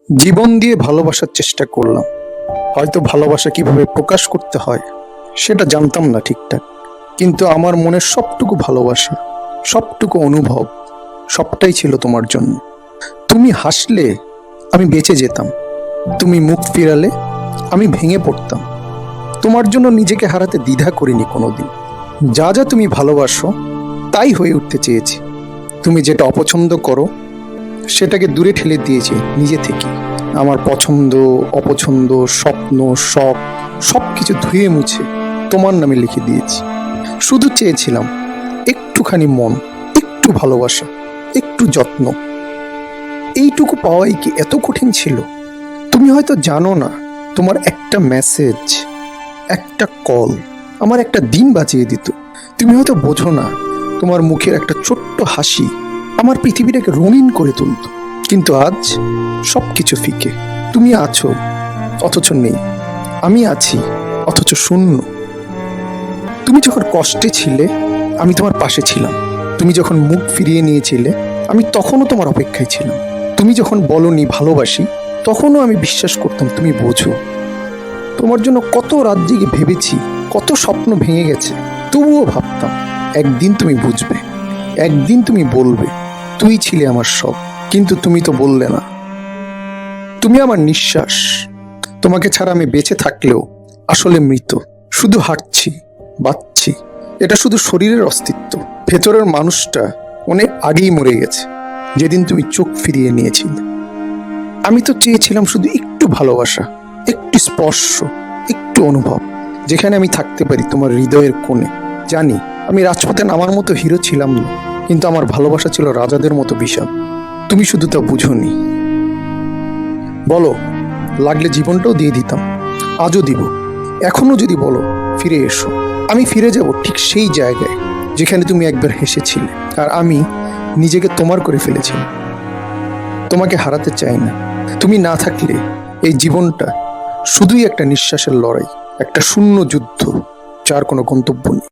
জীবন দিয়ে ভালোবাসার চেষ্টা করলাম। হয়তো ভালোবাসা কিভাবে প্রকাশ করতে হয় সেটা জানতাম না ঠিকঠাক, কিন্তু আমার মনের সবটুকু ভালোবাসা, সবটুকু অনুভব, সবটাই ছিল তোমার জন্য। তুমি হাসলে আমি বেঁচে যেতাম, তুমি মুখ ফিরালে আমি ভেঙে পড়তাম। তোমার জন্য নিজেকে হারাতে দ্বিধা করিনি কোনোদিন। যা যা তুমি ভালোবাসো তাই হয়ে উঠতে চেয়েছি। তুমি যেটা অপছন্দ করো সেটাকে দূরে ঠেলে দিয়েছি নিজে থেকে। আমার পছন্দ, অপছন্দ, স্বপ্ন, শখ সব কিছু ধুয়ে মুছে তোমার নামে লিখে দিয়েছি। শুধু চেয়েছিলাম একটুখানি মন, একটু ভালোবাসা, একটু যত্ন। এইটুকু পাওয়াই কি এত কঠিন ছিল? তুমি হয়তো জানো না, তোমার একটা মেসেজ, একটা কল আমার একটা দিন বাঁচিয়ে দিত। তুমি হয়তো বোঝো না, তোমার মুখের একটা ছোট্ট হাসি আমার পৃথিবীটাকে রঙিন করে তুলত। কিন্তু আজ সব কিছু ফিকে। তুমি আছো অথচ নেই, আমি আছি অথচ শূন্য। তুমি যখন কষ্টে ছিলে আমি তোমার পাশে ছিলাম, তুমি যখন মুখ ফিরিয়ে নিয়েছিলে আমি তখনও তোমার অপেক্ষায় ছিলাম। তুমি যখন বলনি ভালোবাসি তখনও আমি বিশ্বাস করতাম তুমি বোঝো। তোমার জন্য কত রাত জেগে ভেবেছি, কত স্বপ্ন ভেঙে গেছে, তবুও ভাবতাম একদিন তুমি বুঝবে, একদিন তুমি বলবে তুই ছিলে আমার সব। কিন্তু তুমি তো বললে না। তুমি আমার নিঃশ্বাস, তোমাকে ছাড়া আমি বেঁচে থাকলেও আসলে মৃত। শুধু হাঁটছি, বাঁচছি, এটা শুধু শরীরের অস্তিত্ব। ভেতরের মানুষটা অনেক আগেই মরে গেছে যেদিন তুমি চোখ ফিরিয়ে নিয়েছিলে। আমি তো চেয়েছিলাম শুধু একটু ভালোবাসা, একটু স্পর্শ, একটু অনুভব, যেখানে আমি থাকতে পারি তোমার হৃদয়ের কোণে। জানি আমি রাজপথে নামার মতো হিরো ছিলাম না, কিন্তু আমার ভালোবাসা ছিল রাজাদের মতো বিশাল। তুমি শুধু তা বুঝোনি। বলো, লাগলে জীবনটাও দিয়ে দিতাম, আজও দিব। এখনো যদি বলো ফিরে এসো, আমি ফিরে যাব ঠিক সেই জায়গায় যেখানে তুমি একবার হেসেছিলে আর আমি নিজেকে তোমার করে ফেলেছিলাম। তোমাকে হারাতে চাই না। তুমি না থাকলে এই জীবনটা শুধুই একটা নিঃশ্বাসের লড়াই, একটা শূন্য যুদ্ধ যার কোনো গন্তব্য নেই।